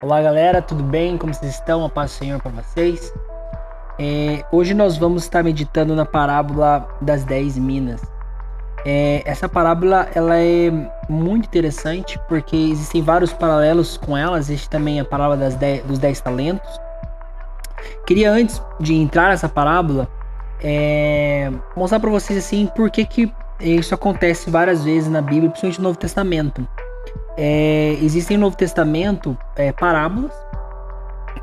Olá galera, tudo bem? Como vocês estão? A paz do Senhor para vocês. Hoje nós vamos estar meditando na parábola das 10 minas. Essa parábola ela é muito interessante porque existem vários paralelos com ela. Existe também a parábola dos 10 talentos. Queria, antes de entrar nessa parábola, mostrar para vocês assim por que isso acontece várias vezes na Bíblia, principalmente no Novo Testamento. Existem no Novo Testamento parábolas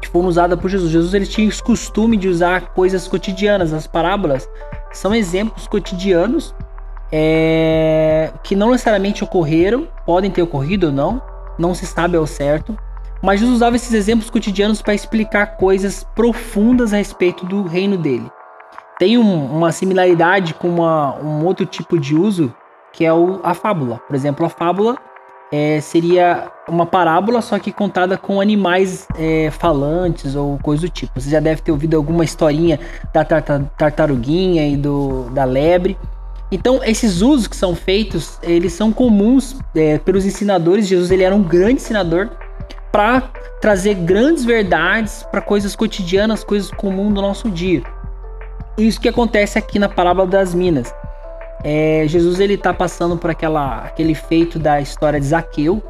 que foram usadas por Jesus. Jesus ele tinha esse costume de usar coisas cotidianas. As parábolas são exemplos cotidianos que não necessariamente ocorreram, podem ter ocorrido ou não se sabe ao certo, mas Jesus usava esses exemplos cotidianos para explicar coisas profundas a respeito do reino dele. Tem uma similaridade com um outro tipo de uso, que é a fábula. Por exemplo, a fábula seria uma parábola, só que contada com animais falantes ou coisa do tipo. Você já deve ter ouvido alguma historinha da tartaruguinha e da lebre. Então, esses usos que são feitos, eles são comuns pelos ensinadores. Jesus ele era um grande ensinador para trazer grandes verdades para coisas cotidianas, coisas comuns do nosso dia. Isso que acontece aqui na parábola das minas. Jesus ele está passando por aquele feito da história de Zaqueu,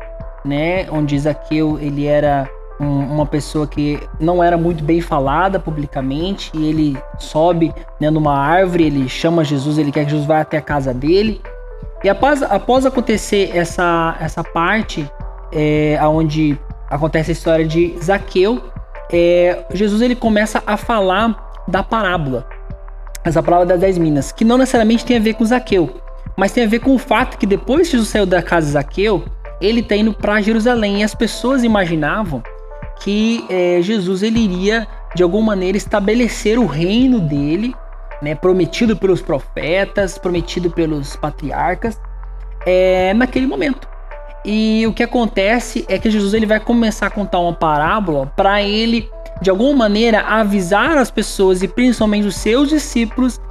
né? Onde Zaqueu ele era uma pessoa que não era muito bem falada publicamente, e ele sobe, né, numa árvore, ele chama Jesus, ele quer que Jesus vá até a casa dele. E após acontecer essa parte, onde acontece a história de Zaqueu, Jesus ele começa a falar da parábola. Essa parábola das 10 minas, que não necessariamente tem a ver com Zaqueu, mas tem a ver com o fato que depois que Jesus saiu da casa de Zaqueu, ele está indo para Jerusalém, e as pessoas imaginavam que Jesus ele iria de alguma maneira estabelecer o reino dele, né, prometido pelos profetas, prometido pelos patriarcas, naquele momento. E o que acontece é que Jesus ele vai começar a contar uma parábola para ele, de alguma maneira, avisar as pessoas e principalmente os seus discípulos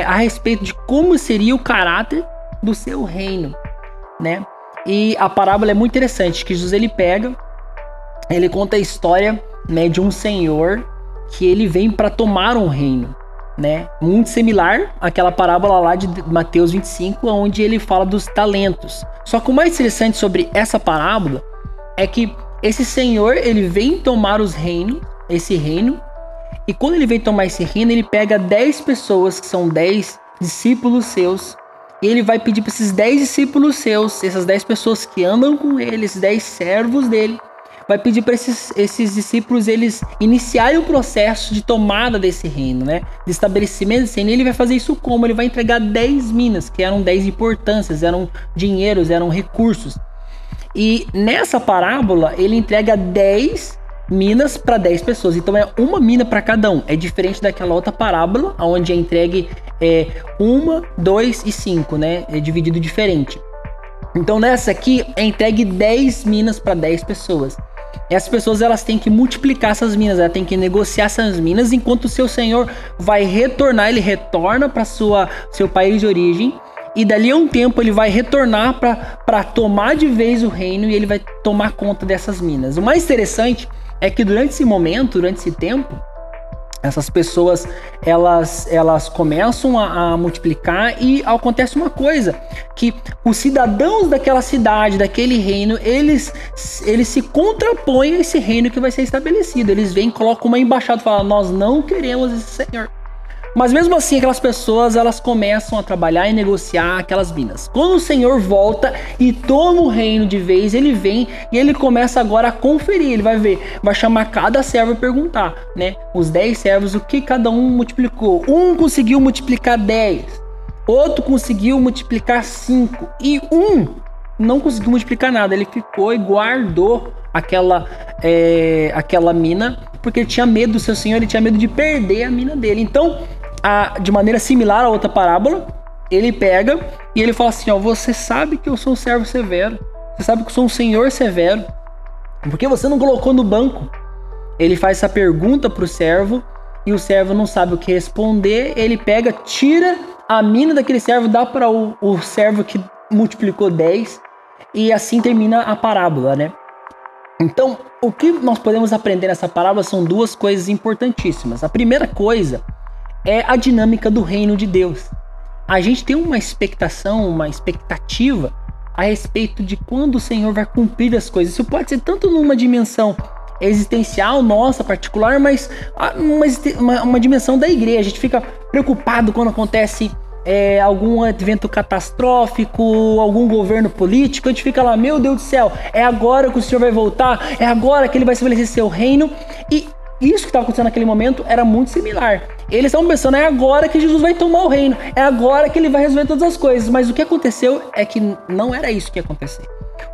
a respeito de como seria o caráter do seu reino, né? E a parábola é muito interessante, que Jesus ele conta a história, né, de um senhor que ele vem para tomar um reino, né? Muito similar àquela parábola lá de Mateus 25, onde ele fala dos talentos. Só que o mais interessante sobre essa parábola é que esse senhor, ele vem tomar esse reino, e quando ele vem tomar esse reino, ele pega 10 pessoas, que são 10 discípulos seus, e ele vai pedir para esses 10 discípulos seus, essas 10 pessoas que andam com ele, esses 10 servos dele, vai pedir para esses discípulos, eles iniciarem o processo de tomada desse reino, né? De estabelecimento desse reino. E ele vai fazer isso como? Ele vai entregar 10 minas, que eram 10 importâncias, eram dinheiros, eram recursos. E nessa parábola, ele entrega 10 minas para 10 pessoas. Então é uma mina para cada um. É diferente daquela outra parábola, onde é entregue 1, 2 e 5, né? É dividido diferente. Então nessa aqui, é entregue 10 minas para 10 pessoas. E as pessoas elas têm que multiplicar essas minas, elas têm que negociar essas minas, enquanto o seu senhor vai retornar, ele retorna para seu país de origem. E dali a um tempo ele vai retornar para tomar de vez o reino, e ele vai tomar conta dessas minas. O mais interessante é que durante esse momento, durante esse tempo, essas pessoas elas começam a multiplicar, e acontece uma coisa, que os cidadãos daquela cidade, daquele reino, eles se contrapõem a esse reino que vai ser estabelecido. Eles vêm, colocam uma embaixada e falam: nós não queremos esse senhor. Mas mesmo assim, aquelas pessoas elas começam a trabalhar e negociar aquelas minas. Quando o Senhor volta e toma o reino de vez, ele vem e ele começa agora a conferir. Ele vai chamar cada servo e perguntar, né? Os 10 servos, o que cada um multiplicou. Um conseguiu multiplicar 10, outro conseguiu multiplicar 5, e um não conseguiu multiplicar nada. Ele ficou e guardou aquela mina, porque ele tinha medo do seu senhor, ele tinha medo de perder a mina dele. Então, de maneira similar à outra parábola, ele pega e ele fala assim: ó, você sabe que eu sou um servo severo, você sabe que eu sou um senhor severo, por que você não colocou no banco? Ele faz essa pergunta pro servo, e o servo não sabe o que responder. Ele pega, tira a mina daquele servo, dá para o servo que multiplicou 10, e assim termina a parábola, né? Então, o que nós podemos aprender nessa parábola são duas coisas importantíssimas. A primeira coisa é a dinâmica do reino de Deus. A gente tem uma expectação, uma expectativa a respeito de quando o Senhor vai cumprir as coisas. Isso pode ser tanto numa dimensão existencial nossa, particular, mas uma dimensão da igreja. A gente fica preocupado quando acontece algum evento catastrófico, algum governo político. A gente fica lá, meu Deus do céu, é agora que o Senhor vai voltar, é agora que ele vai estabelecer seu reino. E isso que estava acontecendo naquele momento era muito similar. Eles estavam pensando, é agora que Jesus vai tomar o reino, é agora que ele vai resolver todas as coisas. Mas o que aconteceu é que não era isso que ia acontecer.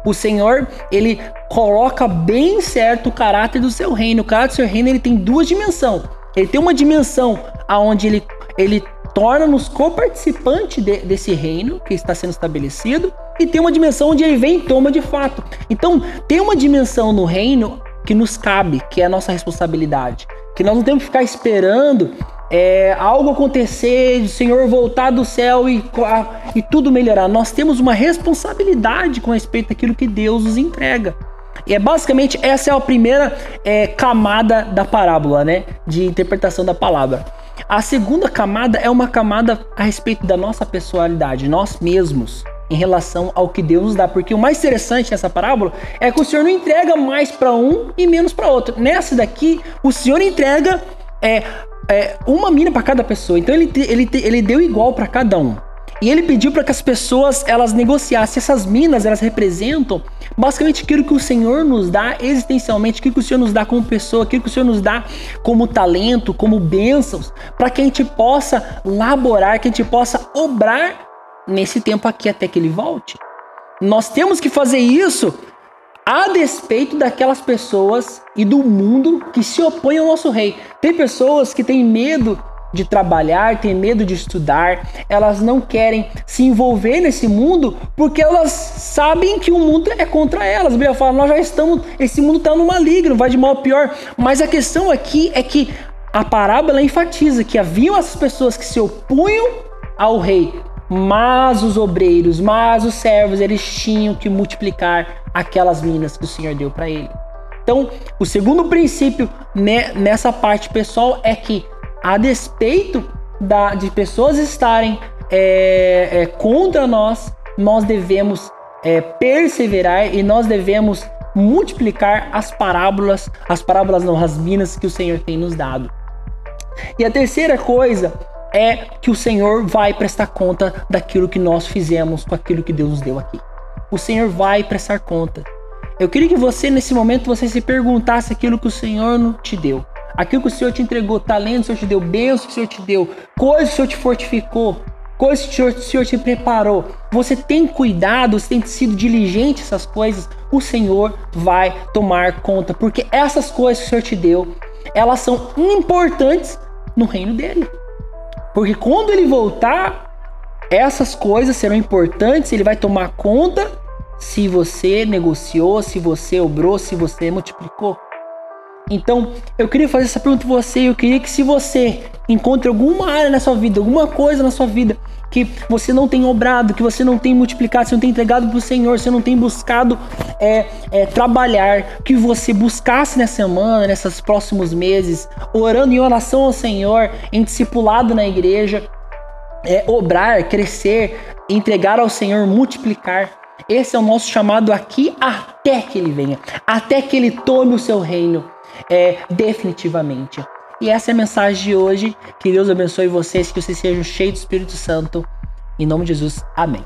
O Senhor, ele coloca bem certo o caráter do seu reino. O caráter do seu reino, ele tem duas dimensões. Ele tem uma dimensão onde ele torna-nos coparticipantes desse reino que está sendo estabelecido, e tem uma dimensão onde ele vem e toma de fato. Então, tem uma dimensão no reino que nos cabe, que é a nossa responsabilidade, que nós não temos que ficar esperando algo acontecer, o Senhor voltar do céu e tudo melhorar. Nós temos uma responsabilidade com respeito àquilo que Deus nos entrega. E basicamente essa é a primeira camada da parábola, né, de interpretação da palavra. A segunda camada é uma camada a respeito da nossa pessoalidade, nós mesmos, em relação ao que Deus nos dá. Porque o mais interessante nessa parábola é que o Senhor não entrega mais para um e menos para outro. Nessa daqui, o Senhor entrega uma mina para cada pessoa. Então ele deu igual para cada um. E ele pediu para que as pessoas elas negociassem. Essas minas, elas representam basicamente aquilo que o Senhor nos dá existencialmente, aquilo que o Senhor nos dá como pessoa, aquilo que o Senhor nos dá como talento, como bênçãos, para que a gente possa laborar, que a gente possa obrar nesse tempo aqui até que ele volte. Nós temos que fazer isso a despeito daquelas pessoas e do mundo que se opõem ao nosso rei. Tem pessoas que têm medo de trabalhar, têm medo de estudar, elas não querem se envolver nesse mundo porque elas sabem que o mundo é contra elas. A Bíblia fala, nós já estamos, esse mundo está no maligno, vai de mal a pior. Mas a questão aqui é que a parábola enfatiza que haviam essas pessoas que se opunham ao rei, mas os obreiros, mas os servos, eles tinham que multiplicar aquelas minas que o Senhor deu para ele. Então, o segundo princípio nessa parte pessoal é que, a despeito de pessoas estarem contra nós devemos perseverar e nós devemos multiplicar as minas que o Senhor tem nos dado. E a terceira coisa é que o Senhor vai prestar conta daquilo que nós fizemos com aquilo que Deus nos deu aqui. O Senhor vai prestar conta. Eu queria que você, nesse momento, você se perguntasse aquilo que o Senhor não te deu. Aquilo que o Senhor te entregou, talento, o Senhor te deu, bênção que o Senhor te deu, coisas que o Senhor te fortificou, coisas que o Senhor te preparou. Você tem cuidado, você tem sido diligente nessas coisas, o Senhor vai tomar conta. Porque essas coisas que o Senhor te deu, elas são importantes no reino dele. Porque quando ele voltar, essas coisas serão importantes, ele vai tomar conta se você negociou, se você obrou, se você multiplicou. Então, eu queria fazer essa pergunta para você. Eu queria que, se você encontra alguma área na sua vida, alguma coisa na sua vida que você não tem obrado, que você não tem multiplicado, você não tem entregado para o Senhor, você não tem buscado trabalhar, que você buscasse nessa semana, nesses próximos meses, orando em oração ao Senhor, em discipulado na igreja, obrar, crescer, entregar ao Senhor, multiplicar. Esse é o nosso chamado aqui até que ele venha, até que ele tome o seu reino definitivamente. E essa é a mensagem de hoje. Que Deus abençoe vocês, que vocês sejam cheios do Espírito Santo. Em nome de Jesus, amém.